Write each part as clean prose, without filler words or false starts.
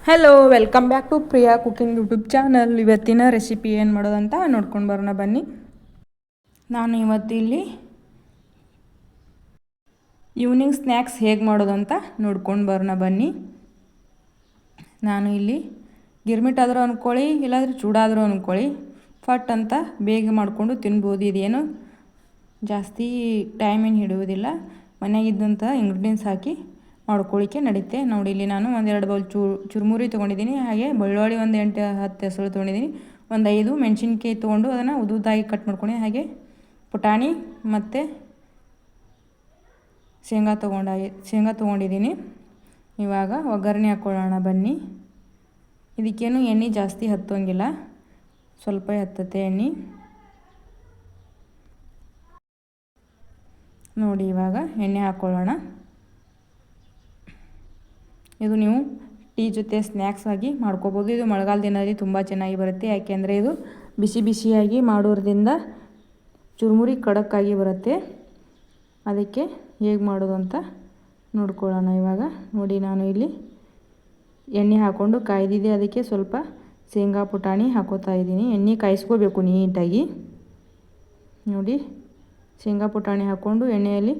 Hello, welcome back to Priya cooking YouTube channel. ಇವತ್ತಿನ recipe ಏನು ಮಾಡೋದಂತ ನೋಡ್ಕೊಂಡು ಬರೋಣ ಬನ್ನಿ. ನಾನು ಇವತ್ತಿಲ್ಲಿ ಈವ್ನಿಂಗ್ ಸ್ನ್ಯಾಕ್ಸ್ ಹೇಗೆ ಮಾಡೋದಂತ ನೋಡ್ಕೊಂಡು ಬರೋಣ ಬನ್ನಿ. ನಾನು ಇಲ್ಲಿ ಗಿರ್ಮಿಟ್ ಆದರೂ ಅಂದ್ಕೊಳ್ಳಿ, ಇಲ್ಲಾಂದರೆ ಚೂಡಾದರೂ ಅಂದ್ಕೊಳ್ಳಿ, ಫಟ್ ಅಂತ ಬೇಗ ಮಾಡಿಕೊಂಡು ತಿನ್ಬೋದು. ಇದೇನು ಜಾಸ್ತಿ ಟೈಮೇನು ಹಿಡಿಯೋದಿಲ್ಲ. ಮನೆಯಾಗಿದ್ದಂಥ ಇಂಗ್ರೀಡಿಯೆಂಟ್ಸ್ ಹಾಕಿ ಮಾಡ್ಕೊಳ್ಳಿಕ್ಕೆ ನಡೀತೆ. ನೋಡಿ, ಇಲ್ಲಿ ನಾನು ಒಂದೆರಡು ಬೌಲ್ ಚುರುಮುರಿ ತೊಗೊಂಡಿದ್ದೀನಿ. ಹಾಗೆ ಬೆಳ್ಳುಳ್ಳಿ ಒಂದು 8-10 ಹೆಸರು ತೊಗೊಂಡಿದ್ದೀನಿ. ಒಂದು 5 ಮೆಣಸಿನ್ಕಾಯಿ ತೊಗೊಂಡು ಅದನ್ನು ಉದುದಾಗಿ ಕಟ್ ಮಾಡ್ಕೊಂಡು, ಹಾಗೆ ಪುಟಾಣಿ ಮತ್ತು ಶೇಂಗಾ ತೊಗೊಂಡಿದ್ದೀನಿ. ಇವಾಗ ಒಗ್ಗರಣೆ ಹಾಕ್ಕೊಳ್ಳೋಣ ಬನ್ನಿ. ಇದಕ್ಕೇನು ಎಣ್ಣೆ ಜಾಸ್ತಿ ಹತ್ತೋಂಗಿಲ್ಲ, ಸ್ವಲ್ಪ ಹತ್ತತ್ತೆ ಎಣ್ಣೆ. ನೋಡಿ, ಇವಾಗ ಎಣ್ಣೆ ಹಾಕ್ಕೊಳ್ಳೋಣ. ಇದು ನೀವು ಟೀ ಜೊತೆ ಸ್ನ್ಯಾಕ್ಸ್ ಆಗಿ ಮಾಡ್ಕೋಬೋದು. ಇದು ಮಳೆಗಾಲ ದಿನದಲ್ಲಿ ತುಂಬ ಚೆನ್ನಾಗಿ ಬರುತ್ತೆ. ಯಾಕೆಂದರೆ ಇದು ಬಿಸಿ ಬಿಸಿಯಾಗಿ ಮಾಡೋದ್ರಿಂದ ಚುರುಮುರಿ ಖಡಕ್ಕಾಗಿ ಬರುತ್ತೆ. ಅದಕ್ಕೆ ಹೇಗೆ ಮಾಡೋದು ಅಂತ ನೋಡ್ಕೊಳ್ಳೋಣ ಇವಾಗ. ನೋಡಿ, ನಾನು ಇಲ್ಲಿ ಎಣ್ಣೆ ಹಾಕ್ಕೊಂಡು ಕಾಯ್ದಿದೆ. ಅದಕ್ಕೆ ಸ್ವಲ್ಪ ಶೇಂಗಾ ಪುಟಾಣಿ ಹಾಕೋತಾ ಇದ್ದೀನಿ. ಎಣ್ಣೆ ಕಾಯಿಸ್ಕೋಬೇಕು ನೀಟಾಗಿ. ನೋಡಿ, ಶೇಂಗಾ ಪುಟಾಣಿ ಹಾಕ್ಕೊಂಡು ಎಣ್ಣೆಯಲ್ಲಿ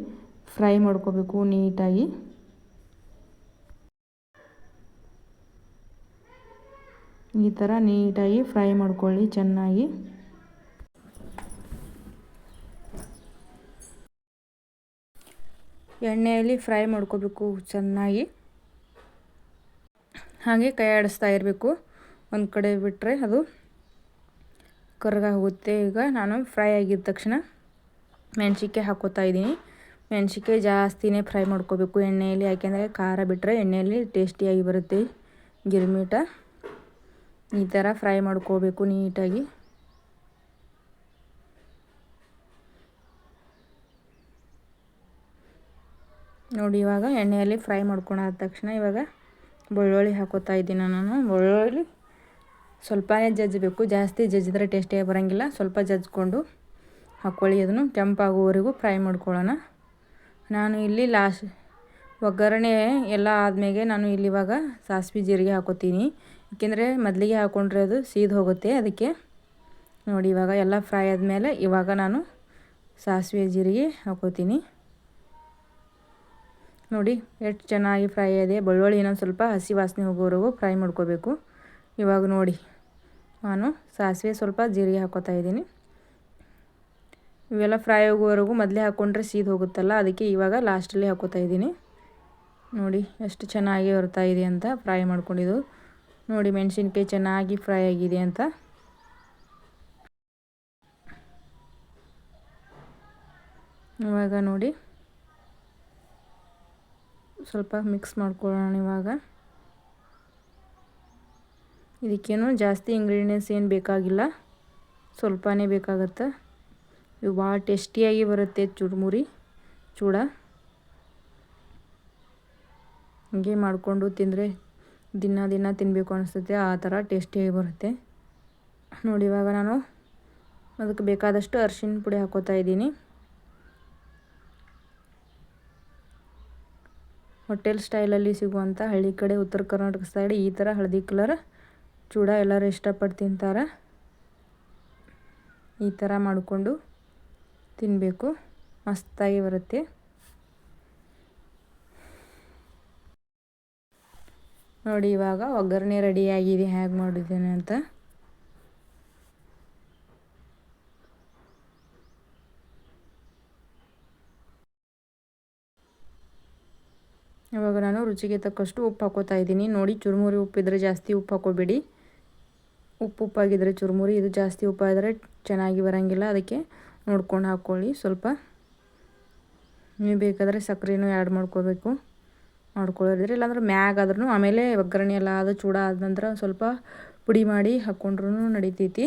ಫ್ರೈ ಮಾಡ್ಕೋಬೇಕು ನೀಟಾಗಿ. ಈ ಥರ ನೀಟಾಗಿ ಫ್ರೈ ಮಾಡ್ಕೊಳ್ಳಿ ಚೆನ್ನಾಗಿ. ಎಣ್ಣೆಯಲ್ಲಿ ಫ್ರೈ ಮಾಡ್ಕೋಬೇಕು ಚೆನ್ನಾಗಿ. ಹಾಗೆ ಕೈ ಆಡಿಸ್ತಾ ಇರಬೇಕು. ಒಂದು ಕಡೆ ಬಿಟ್ಟರೆ ಅದು ಕರ್ಗೋಗುತ್ತೆ. ಈಗ ನಾನು ಫ್ರೈ ಆಗಿದ ತಕ್ಷಣ ಮೆಣಸಿನ್ಕಾಯಿ ಹಾಕೋತಾ ಇದ್ದೀನಿ. ಮೆಣಸಿನ್ಕಾಯಿ ಜಾಸ್ತಿನೇ ಫ್ರೈ ಮಾಡ್ಕೋಬೇಕು ಎಣ್ಣೆಯಲ್ಲಿ. ಯಾಕೆಂದರೆ ಖಾರ ಬಿಟ್ಟರೆ ಎಣ್ಣೆಯಲ್ಲಿ ಟೇಸ್ಟಿಯಾಗಿ ಬರುತ್ತೆ ಗಿರ್ಮಿಟ. ಈ ಥರ ಫ್ರೈ ಮಾಡ್ಕೋಬೇಕು ನೀಟಾಗಿ. ನೋಡಿ, ಇವಾಗ ಎಣ್ಣೆಯಲ್ಲಿ ಫ್ರೈ ಮಾಡ್ಕೊಂಡಾದ ತಕ್ಷಣ ಇವಾಗ ಬೆಳ್ಳುಳ್ಳಿ ಹಾಕೋತಾ ಇದ್ದೀನಿ ನಾನು. ಬೆಳ್ಳುಳ್ಳಿ ಸ್ವಲ್ಪನೇ ಜಜ್ಜಬೇಕು, ಜಾಸ್ತಿ ಜಜ್ಜಿದ್ರೆ ಟೇಸ್ಟಿಯಾಗಿ ಬರೋಂಗಿಲ್ಲ. ಸ್ವಲ್ಪ ಜಜ್ಜಿಕೊಂಡು ಹಾಕ್ಕೊಳ್ಳಿ. ಅದನ್ನು ಕೆಂಪಾಗೋವರೆಗೂ ಫ್ರೈ ಮಾಡ್ಕೊಳ್ಳೋಣ. ನಾನು ಇಲ್ಲಿ ಒಗ್ಗರಣೆ ಎಲ್ಲ ಆದಮೇಲೆ ನಾನು ಇಲ್ಲಿ ಇವಾಗ ಸಾಸಿವೆ ಜೀರಿಗೆ ಹಾಕೋತೀನಿ. ಏಕೆಂದರೆ ಮೊದಲಿಗೆ ಹಾಕ್ಕೊಂಡ್ರೆ ಅದು ಸೀದು ಹೋಗುತ್ತೆ. ಅದಕ್ಕೆ ನೋಡಿ, ಇವಾಗ ಎಲ್ಲ ಫ್ರೈ ಆದಮೇಲೆ ಇವಾಗ ನಾನು ಸಾಸಿವೆ ಜೀರಿಗೆ ಹಾಕೋತೀನಿ. ನೋಡಿ ಎಷ್ಟು ಚೆನ್ನಾಗಿ ಫ್ರೈ ಇದೆ. ಬೆಳ್ಳುಳ್ಳಿ ಇನ್ನೊಂದು ಸ್ವಲ್ಪ ಹಸಿ ವಾಸನೆ ಹೋಗೋವರೆಗೂ ಫ್ರೈ ಮಾಡ್ಕೋಬೇಕು. ಇವಾಗ ನೋಡಿ, ನಾನು ಸಾಸಿವೆ ಸ್ವಲ್ಪ ಜೀರಿಗೆ ಹಾಕೋತಾ ಇದ್ದೀನಿ. ಇವೆಲ್ಲ ಫ್ರೈ ಆಗೋವರೆಗೂ ಮೊದಲೇ ಹಾಕ್ಕೊಂಡ್ರೆ ಸೀದು ಹೋಗುತ್ತಲ್ಲ, ಅದಕ್ಕೆ ಇವಾಗ ಲಾಸ್ಟಲ್ಲಿ ಹಾಕೋತಾ ಇದ್ದೀನಿ. ನೋಡಿ ಎಷ್ಟು ಚೆನ್ನಾಗಿ ಬರ್ತಾ ಇದೆ ಅಂತ ಫ್ರೈ ಮಾಡ್ಕೊಂಡಿದ್ದು. ನೋಡಿ, ಮೆಣಸಿನ್ಕಾಯಿ ಚೆನ್ನಾಗಿ ಫ್ರೈ ಆಗಿದೆ ಅಂತ. ಇವಾಗ ನೋಡಿ ಸ್ವಲ್ಪ ಮಿಕ್ಸ್ ಮಾಡ್ಕೊಳ್ಳೋಣ. ಇವಾಗ ಇದಕ್ಕೇನು ಜಾಸ್ತಿ ಇಂಗ್ರೀಡಿಯೆಂಟ್ಸ್ ಏನು ಬೇಕಾಗಿಲ್ಲ, ಸ್ವಲ್ಪನೇ ಬೇಕಾಗುತ್ತೆ. ಇದು ಭಾಳ ಟೇಸ್ಟಿಯಾಗಿ ಬರುತ್ತೆ ಚುರುಮುರಿ ಚೂಡ. ಹೀಗೆ ಮಾಡಿಕೊಂಡು ತಿಂದರೆ ದಿನ ತಿನ್ನಬೇಕು ಅನಿಸುತ್ತೆ, ಆ ಥರ ಟೇಸ್ಟಿಯಾಗಿ ಬರುತ್ತೆ. ನೋಡಿ, ಇವಾಗ ನಾನು ಅದಕ್ಕೆ ಬೇಕಾದಷ್ಟು ಅರಿಶಿನ ಪುಡಿ ಹಾಕೋತಾ ಇದ್ದೀನಿ. ಹೋಟೆಲ್ ಸ್ಟೈಲಲ್ಲಿ ಸಿಗುವಂಥ ಹಳ್ಳಿ ಕಡೆ ಉತ್ತರ ಕರ್ನಾಟಕ ಸೈಡ್ ಈ ಥರ ಹಳದಿ ಕಲರ್ ಚೂಡ ಎಲ್ಲರೂ ಇಷ್ಟಪಟ್ಟು ತಿಂತಾರೆ. ಈ ಥರ ಮಾಡಿಕೊಂಡು ತಿನ್ನಬೇಕು, ಮಸ್ತಾಗಿ ಬರುತ್ತೆ. ನೋಡಿ, ಇವಾಗ ಒಗ್ಗರಣೆ ರೆಡಿಯಾಗಿದೆ ಹೇಗೆ ಮಾಡಿದ್ದೇನೆ ಅಂತ. ಇವಾಗ ನಾನು ರುಚಿಗೆ ತಕ್ಕಷ್ಟು ಉಪ್ಪು ಹಾಕೋತಾ ಇದ್ದೀನಿ. ನೋಡಿ, ಚುರುಮುರಿ ಉಪ್ಪಿದ್ರೆ ಜಾಸ್ತಿ ಉಪ್ಪು ಹಾಕೋಬೇಡಿ. ಉಪ್ಪಾಗಿದ್ದರೆ ಚುರುಮುರಿ, ಇದು ಜಾಸ್ತಿ ಉಪ್ಪಾದರೆ ಚೆನ್ನಾಗಿ ಬರೋಂಗಿಲ್ಲ. ಅದಕ್ಕೆ ನೋಡ್ಕೊಂಡು ಹಾಕ್ಕೊಳ್ಳಿ ಸ್ವಲ್ಪ. ನೀವು ಬೇಕಾದರೆ ಸಕ್ಕರೆನೂ ಆ್ಯಡ್ ಮಾಡ್ಕೊಳ್ಳೋದಿದ್ರೆ, ಇಲ್ಲಾಂದ್ರೆ ಮ್ಯಾಗಾದ್ರೂ ಆಮೇಲೆ ಒಗ್ಗರಣೆ ಎಲ್ಲ ಅದು ಚೂಡ ಆದ ನಂತರ ಸ್ವಲ್ಪ ಪುಡಿ ಮಾಡಿ ಹಾಕ್ಕೊಂಡ್ರೂ ನಡಿತೈತಿ.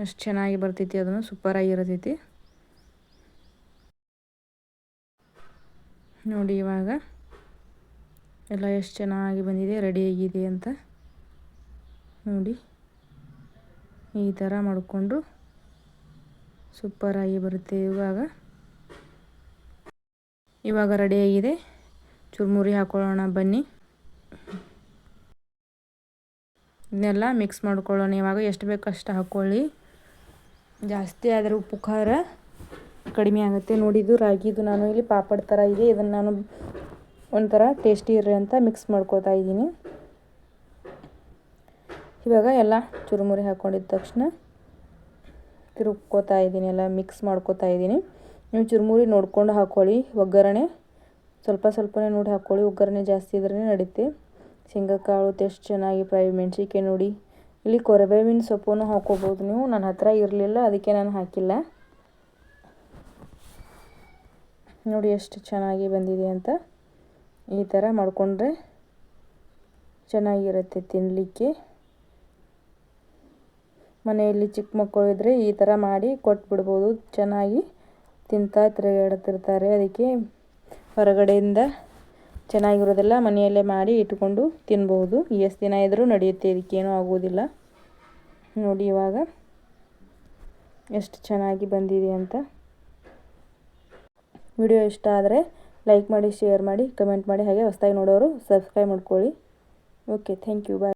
ಅಷ್ಟು ಚೆನ್ನಾಗಿ ಬರ್ತೈತಿ, ಅದನ್ನು ಸೂಪರಾಗಿರ್ತೈತಿ. ನೋಡಿ, ಇವಾಗ ಎಲ್ಲ ಎಷ್ಟು ಚೆನ್ನಾಗಿ ಬಂದಿದೆ, ರೆಡಿಯಾಗಿದೆ ಅಂತ. ನೋಡಿ, ಈ ಥರ ಮಾಡಿಕೊಂಡು ಸೂಪರಾಗಿ ಬರುತ್ತೆ. ಇವಾಗ ರೆಡಿಯಾಗಿದೆ. ಚುರುಮುರಿ ಹಾಕ್ಕೊಳ್ಳೋಣ ಬನ್ನಿ. ಇದನ್ನೆಲ್ಲ ಮಿಕ್ಸ್ ಮಾಡ್ಕೊಳ್ಳೋಣ. ಇವಾಗ ಎಷ್ಟು ಬೇಕು ಅಷ್ಟು ಹಾಕ್ಕೊಳ್ಳಿ. ಜಾಸ್ತಿ ಆದರೆ ಉಪ್ಪು ಖಾರ ಕಡಿಮೆ ಆಗುತ್ತೆ. ನೋಡಿದ್ದು ರಾಗಿದು ನಾನು ಇಲ್ಲಿ ಪಾಪಡ್ ಥರ ಇದೆ. ಇದನ್ನು ನಾನು ಒಂಥರ ಟೇಸ್ಟಿ ಇರ್ರಿ ಅಂತ ಮಿಕ್ಸ್ ಮಾಡ್ಕೋತಾ ಇದ್ದೀನಿ. ಇವಾಗ ಎಲ್ಲ ಚುರುಮುರಿ ಹಾಕ್ಕೊಂಡಿದ್ದ ತಕ್ಷಣ ತಿರುಗ್ಕೋತಾ ಇದ್ದೀನಿ, ಎಲ್ಲ ಮಿಕ್ಸ್ ಮಾಡ್ಕೋತಾ ಇದ್ದೀನಿ. ನೀವು ಚುರುಮುರಿ ನೋಡ್ಕೊಂಡು ಹಾಕ್ಕೊಳ್ಳಿ. ಒಗ್ಗರಣೆ ಸ್ವಲ್ಪ ಸ್ವಲ್ಪನೇ ನೋಡಿ ಹಾಕ್ಕೊಳ್ಳಿ. ಒಗ್ಗರಣೆ ಜಾಸ್ತಿ ಇದ್ರೇ ನಡೀತೆ. ಶೇಂಗಾ ಕಾಳು ಎಷ್ಟು ಚೆನ್ನಾಗಿ ಫ್ರೈ, ಮೆಣಸಿನ್ಕಾಯಿ ನೋಡಿ. ಇಲ್ಲಿ ಕೊರಿಬೇವಿನ ಸೊಪ್ಪನ್ನು ಹಾಕ್ಕೋಬೋದು ನೀವು. ನನ್ನ ಹತ್ರ ಇರಲಿಲ್ಲ, ಅದಕ್ಕೆ ನಾನು ಹಾಕಿಲ್ಲ. ನೋಡಿ ಎಷ್ಟು ಚೆನ್ನಾಗಿ ಬಂದಿದೆ ಅಂತ. ಈ ಥರ ಮಾಡಿಕೊಂಡ್ರೆ ಚೆನ್ನಾಗಿರುತ್ತೆ ತಿನ್ನಲಿಕ್ಕೆ. ಮನೆಯಲ್ಲಿ ಚಿಕ್ಕ ಮಕ್ಕಳು ಇದ್ದರೆ ಈ ಥರ ಮಾಡಿ ಕೊಟ್ಬಿಡ್ಬೋದು. ಚೆನ್ನಾಗಿ ತಿಂತಾ ತಿರುಗಾಡ್ತಿರ್ತಾರೆ. ಅದಕ್ಕೆ ಹೊರಗಡೆಯಿಂದ ಚೆನ್ನಾಗಿರೋದೆಲ್ಲ ಮನೆಯಲ್ಲೇ ಮಾಡಿ ಇಟ್ಕೊಂಡು ತಿನ್ಬೋದು. ಎಷ್ಟು ದಿನ ಇದ್ದರೂ ನಡೆಯುತ್ತೆ, ಇದಕ್ಕೇನೂ ಆಗೋದಿಲ್ಲ. ನೋಡಿ ಇವಾಗ ಎಷ್ಟು ಚೆನ್ನಾಗಿ ಬಂದಿದೆ ಅಂತ. ವಿಡಿಯೋ ಇಷ್ಟ ಆದರೆ ಲೈಕ್ ಮಾಡಿ, ಶೇರ್ ಮಾಡಿ, ಕಮೆಂಟ್ ಮಾಡಿ. ಹಾಗೆ ಹೊಸದಾಗಿ ನೋಡೋರು ಸಬ್ಸ್ಕ್ರೈಬ್ ಮಾಡ್ಕೊಳ್ಳಿ. Okay, thank you, bye.